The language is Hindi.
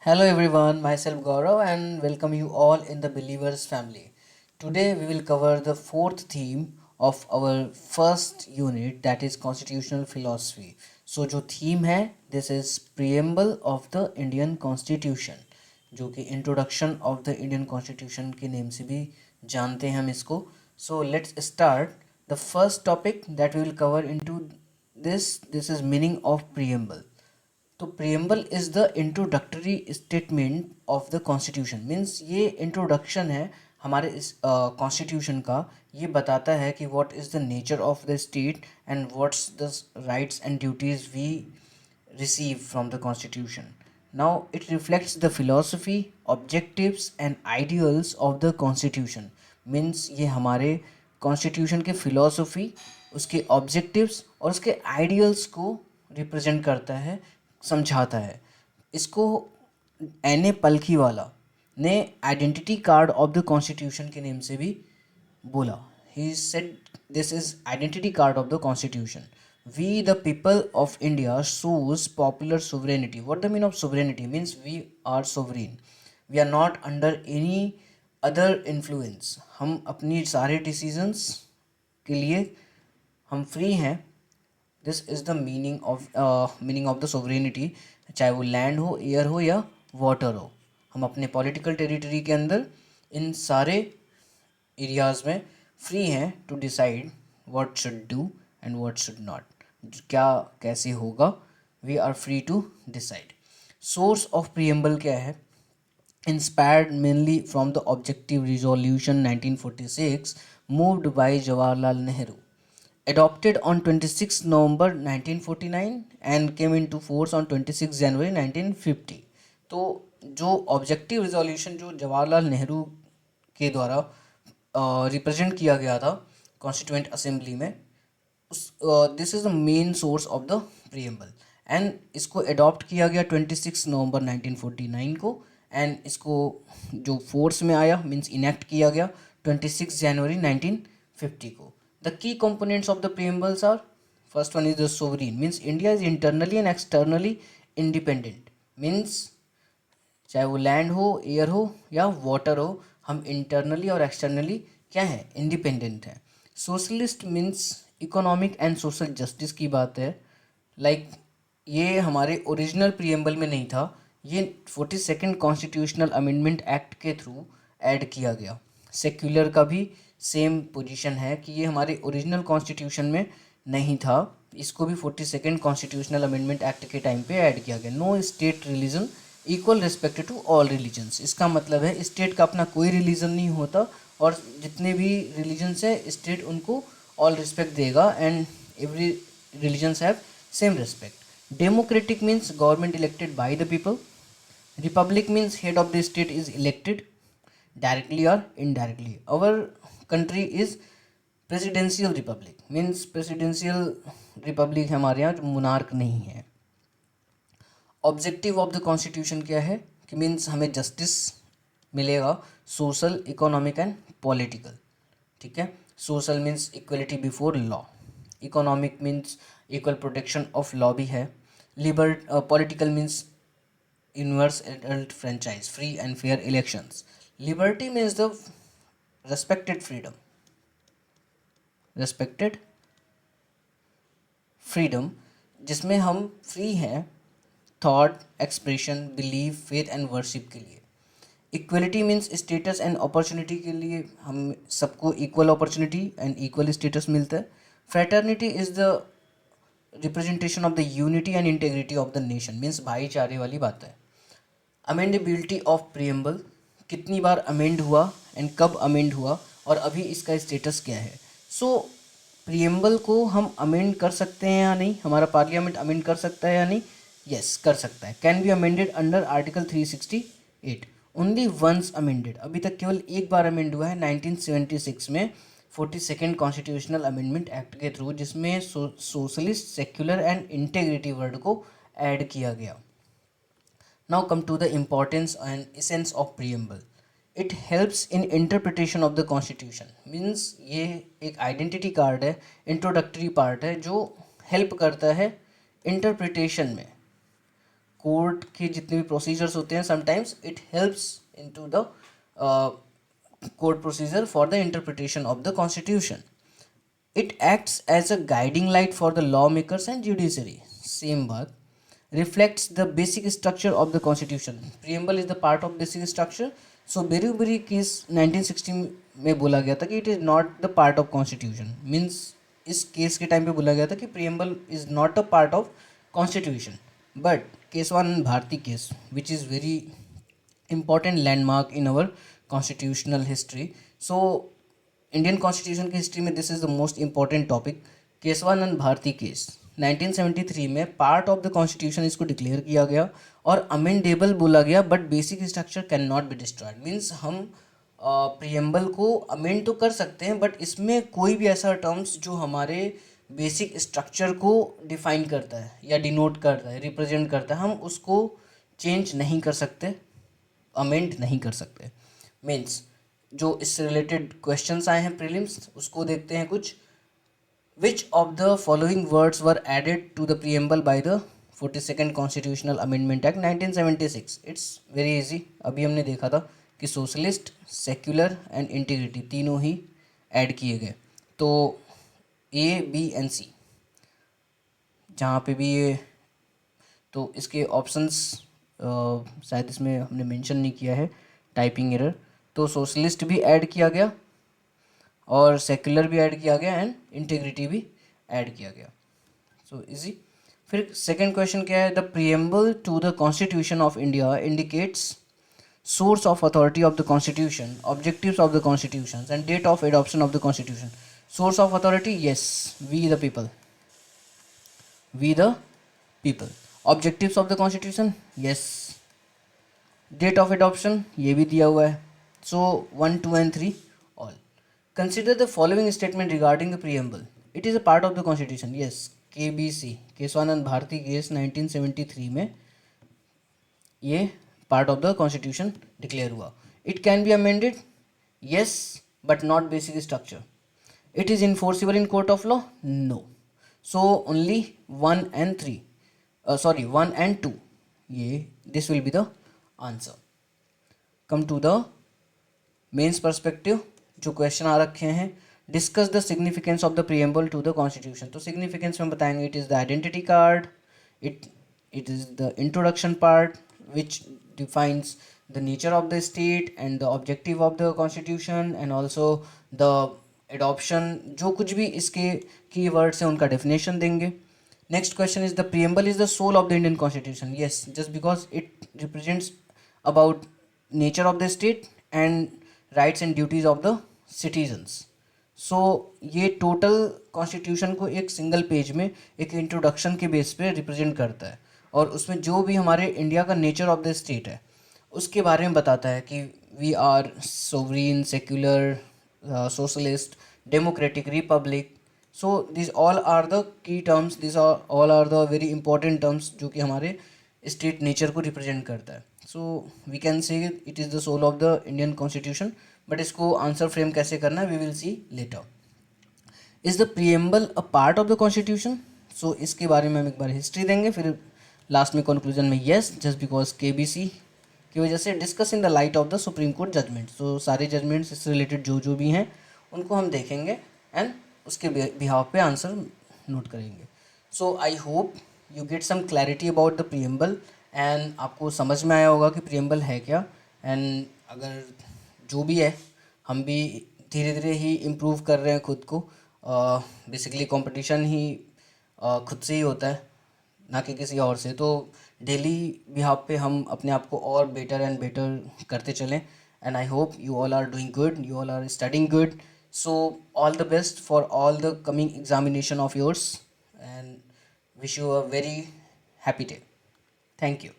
Hello everyone, myself Gaurav and welcome you all in the Believers family. Today we will cover the fourth theme of our first unit, that is constitutional philosophy. So जो theme है, this is preamble of the Indian Constitution, जो कि introduction of the Indian Constitution के नेम से भी जानते हैं हम इसको. So let's start. The first topic that we will cover into this is meaning of preamble. तो preamble is the introductory statement of the constitution. Means ये इंट्रोडक्शन है हमारे इस कॉन्स्टिट्यूशन का. ये बताता है कि what is the nature of the state and what's the rights and duties we receive from the constitution. Now it reflects the philosophy, objectives and ideals of the constitution. Means ये हमारे कॉन्स्टिट्यूशन के फिलोसफी, उसके ऑब्जेक्टिव्स और उसके आइडियल्स को रिप्रेजेंट करता है, समझाता है. इसको एन ए पलखीवाला ने identity card of the constitution के नेम से भी बोला. He said this is identity card of the constitution. We the people of India shows popular sovereignty. What the mean of sovereignty? Means we are sovereign, we are not under any other influence. हम अपनी सारे डिसीजंस के लिए हम फ्री हैं. This is the meaning of the sovereignty. चाहे वो लैंड हो, एयर हो या वाटर हो, हम अपने पॉलिटिकल टेरिटरी के अंदर इन सारे एरियाज़ में फ्री हैं to decide what should do and what should not. क्या कैसे होगा, we are free to decide. Source of preamble क्या है? Inspired mainly from the Objective Resolution 1946 moved by Jawaharlal Nehru, adopted on 26 November 1949 and came into force on 26 January 1950. तो जो ऑब्जेक्टिव रिजोल्यूशन जो जवाहरलाल नेहरू के द्वारा रिप्रेजेंट किया गया था कॉन्स्टिट्यूएंट असेंबली में, उस this is the main source of the preamble. And इसको अडॉप्ट किया गया 26 नवंबर 1949 को. एंड इसको जो फोर्स में आया मीन्स इनेक्ट किया गया 26 जनवरी 1950 को. The key components of the preambles are, first one is the sovereign. Means India is internally and externally independent. Means चाहे वो लैंड हो, एयर हो या वाटर हो, हम इंटरनली और एक्सटर्नली क्या है, इंडिपेंडेंट है. Socialist means economic and social justice की बात है. लाइक ये हमारे ओरिजिनल प्रियम्बल में नहीं था, ये 42nd कॉन्स्टिट्यूशनल अमेंडमेंट एक्ट के थ्रू ऐड किया गया. सेक्युलर का भी सेम पोजीशन है कि ये हमारे ओरिजिनल कॉन्स्टिट्यूशन में नहीं था, इसको भी 42nd कॉन्स्टिट्यूशनल अमेंडमेंट एक्ट के टाइम पे ऐड किया गया. No state religion equal respect to all religions. इसका मतलब है स्टेट का अपना कोई रिलीजन नहीं होता और जितने भी रिलीजन्स है स्टेट उनको ऑल रिस्पेक्ट देगा and every religions have same respect. Democratic means government elected by the people. Republic means head of the state is elected directly or indirectly. Our country is presidential republic. Means presidential republic हमारे यहाँ जो monarch नहीं है. Objective of the constitution क्या है कि मीन्स हमें justice मिलेगा, social, economic and political. ठीक है. Social means equality before law. Economic means equal protection of law भी है. Political means universal adult franchise, free and fair elections. Liberty means the respected freedom. Respected freedom जिसमें हम फ्री हैं thought, expression, belief, faith and worship के लिए. Equality means status and opportunity के लिए हम सबको equal opportunity and equal status मिलता है. Fraternity is the representation of the unity and integrity of the nation. Means भाईचारे वाली बात है. अमेंडेबिलिटी ऑफ प्रियम्बल, कितनी बार अमेंड हुआ एंड कब अमेंड हुआ और अभी इसका स्टेटस क्या है. सो प्रियम्बल को हम अमेंड कर सकते हैं या नहीं, हमारा पार्लियामेंट अमेंड कर सकता है या नहीं? यस, कर सकता है. Can be amended under article 368. Only once amended. अभी तक केवल एक बार अमेंड हुआ है 1976 में 42nd कॉन्स्टिट्यूशनल अमेंडमेंट एक्ट के थ्रू, जिसमें socialist, secular and integrity word को ऐड किया गया. Now come to the importance and essence of preamble. It helps in interpretation of the constitution. Means ये एक identity card है, introductory part है जो help करता है interpretation में. कोर्ट के जितने भी प्रोसीजर्स होते हैं sometimes it helps into the court procedure for the interpretation of the constitution. It acts as a guiding light for the lawmakers and judiciary. Same बात. Reflects the basic structure of the constitution. Preamble is the part of basic structure. So Beruberi case 1916 में बोला गया था कि it is not the part of constitution. Means इस केस के टाइम पे बोला गया था कि preamble is not a part of constitution. But case one Bharati case which is very important landmark in our constitutional history. So Indian constitution की हिस्ट्री में this is the most important topic. Kesavananda Bharati case 1973 में पार्ट ऑफ द कॉन्स्टिट्यूशन इसको डिक्लेयर किया गया और अमेंडेबल बोला गया but basic structure can not be destroyed. Means हम प्रियम्बल को अमेंड तो कर सकते हैं बट इसमें कोई भी ऐसा टर्म्स जो हमारे बेसिक स्ट्रक्चर को डिफाइन करता है या डिनोट करता है, रिप्रेजेंट करता है, हम उसको चेंज नहीं कर सकते, अमेंड नहीं कर सकते. मीन्स जो इससे रिलेटेड क्वेश्चंस आए हैं प्रीलिम्स उसको देखते हैं कुछ. Which of the following words were added to the preamble by the 42nd constitutional amendment act 1976. It's very easy. अभी हमने देखा था कि सोशलिस्ट, सेक्युलर एंड इंटीग्रिटी तीनों ही ऐड किए गए. तो ए, बी एंड सी जहाँ पे भी ये, तो इसके ऑप्शंस शायद इसमें हमने मेंशन नहीं किया है, टाइपिंग एरर. तो सोशलिस्ट भी ऐड किया गया और सेक्युलर भी ऐड किया गया एंड इंटीग्रिटी भी ऐड किया गया. So easy. फिर सेकंड क्वेश्चन क्या है? The preamble to the constitution of India indicates source of authority of the constitution, objectives of the constitution and date of adoption of the constitution. Source of authority, yes, we the people, we the people. Objectives of the constitution, yes. Date of adoption ये भी दिया हुआ है. So 1, 2 and 3 all. Consider the following statement regarding the preamble. It is a part of the constitution. Yes, KBC, Kesavananda Bharati case 1973 में ये part of the constitution declare हुआ. It can be amended, yes, but not basic structure. It is enforceable in court of law, no. So only 1 and 3, 1 and 2. ये this will be the answer. Come to the mains perspective. जो क्वेश्चन आ रखे हैं, discuss the significance of the preamble to the constitution. तो सिग्निफिकेंस में बताएंगे it is the identity card, it is the introduction part which defines the nature of the state and the objective of the constitution and also the adoption. जो कुछ भी इसके की वर्ड्स हैं उनका डेफिनेशन देंगे. Next question is the preamble is the soul of the Indian constitution. Yes, just because it represents about nature of the state and rights and duties of the citizens. So ये टोटल कॉन्स्टिट्यूशन को एक सिंगल पेज में एक इंट्रोडक्शन के बेस पे रिप्रेजेंट करता है और उसमें जो भी हमारे इंडिया का नेचर ऑफ द स्टेट है उसके बारे में बताता है कि we are sovereign, secular, socialist, democratic, republic. So this all are the key terms, this all are the very important terms जो कि हमारे स्टेट नेचर को रिप्रेजेंट करता है. So we can say it is the soul of the Indian constitution. But इसको आंसर फ्रेम कैसे करना है we will see later. Is the preamble a part of the constitution? So इसके बारे में हम एक बार हिस्ट्री देंगे, फिर लास्ट में कंक्लूजन में येस, जस्ट बिकॉज केबीसी की वजह से. Discuss in the light of the supreme court judgment. So सारे जजमेंट्स इससे रिलेटेड जो भी हैं उनको हम देखेंगे एंड उसके बिहाफ पे आंसर नोट करेंगे. So I hope you get some clarity about the preamble and आपको समझ में आया होगा कि प्रीएम्बल है क्या. एंड अगर जो भी है हम भी धीरे धीरे ही इम्प्रूव कर रहे हैं खुद को. बेसिकली कंपटीशन ही खुद से ही होता है ना कि किसी और से. तो डेली बिहाफ पे हम अपने आप को और बेटर एंड बेटर करते चलें. And I hope you all are doing good, you all are studying good. So all the best for all the coming examination of yours and wish you a very happy day. Thank you.